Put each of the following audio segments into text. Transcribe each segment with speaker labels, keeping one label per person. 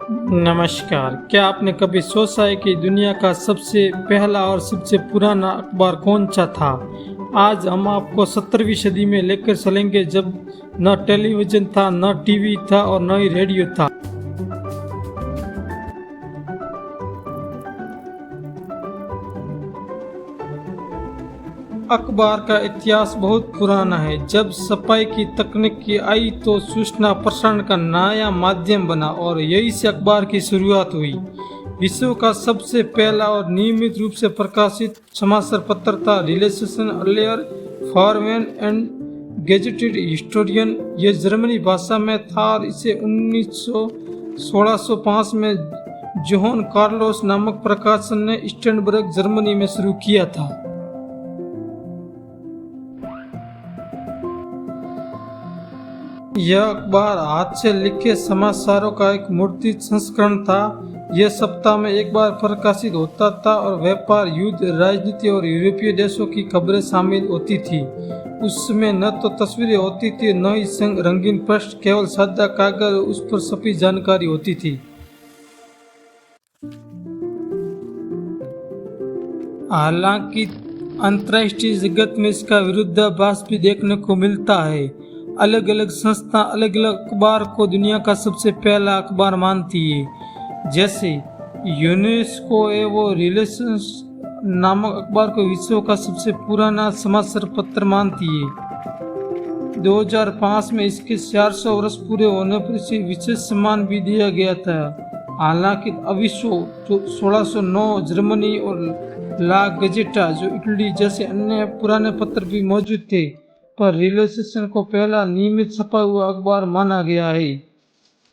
Speaker 1: नमस्कार। क्या आपने कभी सोचा है कि दुनिया का सबसे पहला और सबसे पुराना अखबार कौन सा था? आज हम आपको 17वीं सदी में लेकर चलेंगे, जब न टेलीविज़न था, न टीवी था और न ही रेडियो था। अखबार का इतिहास बहुत पुराना है। जब छपाई की तकनीक आई तो सूचना प्रसारण का नया माध्यम बना और यही से अखबार की शुरुआत हुई। विश्व का सबसे पहला और नियमित रूप से प्रकाशित समाचार पत्र था रिलेशन अलियर फॉरमेन एंड गेजेटेड हिस्टोरियन। यह जर्मनी भाषा में था और इसे 1605 में जोहान कार्लोस नामक प्रकाशन ने स्टेनबर्ग जर्मनी में शुरू किया था। यह अखबार हाथ से लिखे समाचारों का एक मुद्रित संस्करण था। यह सप्ताह में एक बार प्रकाशित होता था और व्यापार, युद्ध, राजनीति और यूरोपीय देशों की खबरें शामिल होती थी। उसमें न तो तस्वीरें होती थी, न ही रंगीन पृष्ठ, केवल सादा कागज और उस पर छपी जानकारी होती थी। हालांकि अंतर्राष्ट्रीय जगत में इसका विरोधाभास भी देखने को मिलता है। अलग अलग संस्था अलग अलग अखबार को दुनिया का सबसे पहला अखबार मानती है। जैसे यूनेस्को वो रिलेशंस नामक अखबार को विश्व का सबसे पुराना समाचार पत्र मानती है। 2005 में इसके 400 वर्ष पूरे होने पर इसे विशेष सम्मान भी दिया गया था। हालांकि अविशो जो 1609 जर्मनी और ला गजेटा जो इटली जैसे अन्य पुराने पत्र भी मौजूद थे, पर रिलेशन को पहला नियमित छपा हुआ अखबार माना गया है।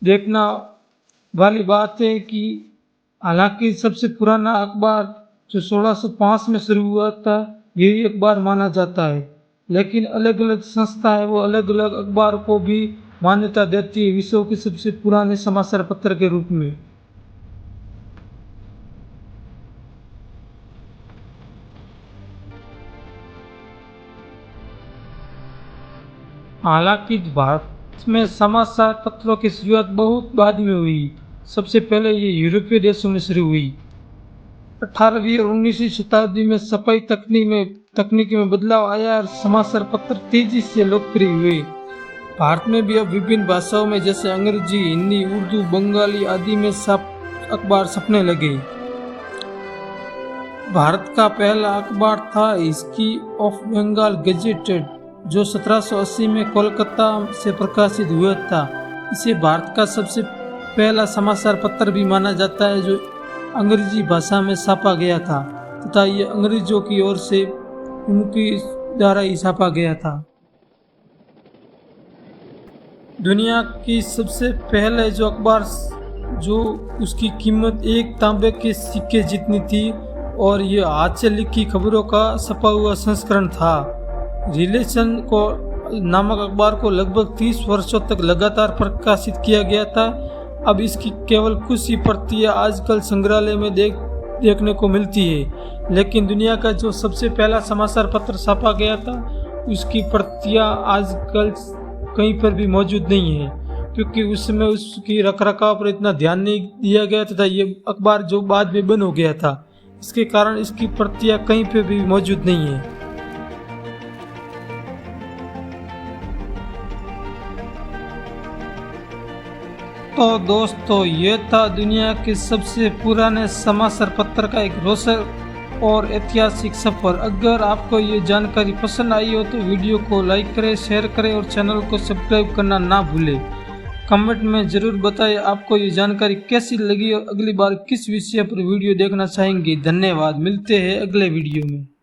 Speaker 1: देखना वाली बात है कि हालांकि सबसे पुराना अखबार जो 1605 में शुरू हुआ था, यही अखबार माना जाता है, लेकिन अलग अलग संस्था है वो अलग अलग अखबार को भी मान्यता देती है विश्व के सबसे पुराने समाचार पत्र के रूप में। हालांकि भारत में समाचार पत्रों की शुरुआत बहुत बाद में हुई। सबसे पहले ये यूरोपीय देशों में शुरू हुई। 18वीं और 19वीं शताब्दी में छपाई तकनीकी में बदलाव आया और समाचार पत्र तेजी से लोकप्रिय हुए। भारत में भी अब विभिन्न भाषाओं में जैसे अंग्रेजी, हिंदी, उर्दू, बंगाली आदि में अखबार छपने लगे। भारत का पहला अखबार था हिस्ट्री ऑफ बंगाल गेजेटेड, जो 1780 में कोलकाता से प्रकाशित हुआ था। इसे भारत का सबसे पहला समाचार पत्र भी माना जाता है, जो अंग्रेजी भाषा में छापा गया था तथा ये अंग्रेजों की ओर से उनकी द्वारा ही छापा गया था। दुनिया की सबसे पहले जो अखबार जो उसकी कीमत एक तांबे के सिक्के जितनी थी और ये हाथ से लिखी खबरों का छपा हुआ संस्करण था। रिलेशन को नामक अखबार को लगभग 30 वर्षों तक लगातार प्रकाशित किया गया था। अब इसकी केवल कुछ ही प्रतियां आजकल संग्रहालय में देखने को मिलती है, लेकिन दुनिया का जो सबसे पहला समाचार पत्र छापा गया था उसकी प्रतियां आजकल कहीं पर भी मौजूद नहीं है, क्योंकि उस समय उसकी रखरखाव पर इतना ध्यान नहीं दिया गया तथा ये अखबार जो बाद में बंद हो गया था, इसके कारण इसकी प्रतियां कहीं पर भी मौजूद नहीं है। तो दोस्तों, ये था दुनिया के सबसे पुराने समाचार पत्र का एक रोचक और ऐतिहासिक सफर। अगर आपको ये जानकारी पसंद आई हो तो वीडियो को लाइक करें, शेयर करें और चैनल को सब्सक्राइब करना ना भूलें। कमेंट में ज़रूर बताएं आपको ये जानकारी कैसी लगी और अगली बार किस विषय पर वीडियो देखना चाहेंगे। धन्यवाद। मिलते हैं अगले वीडियो में।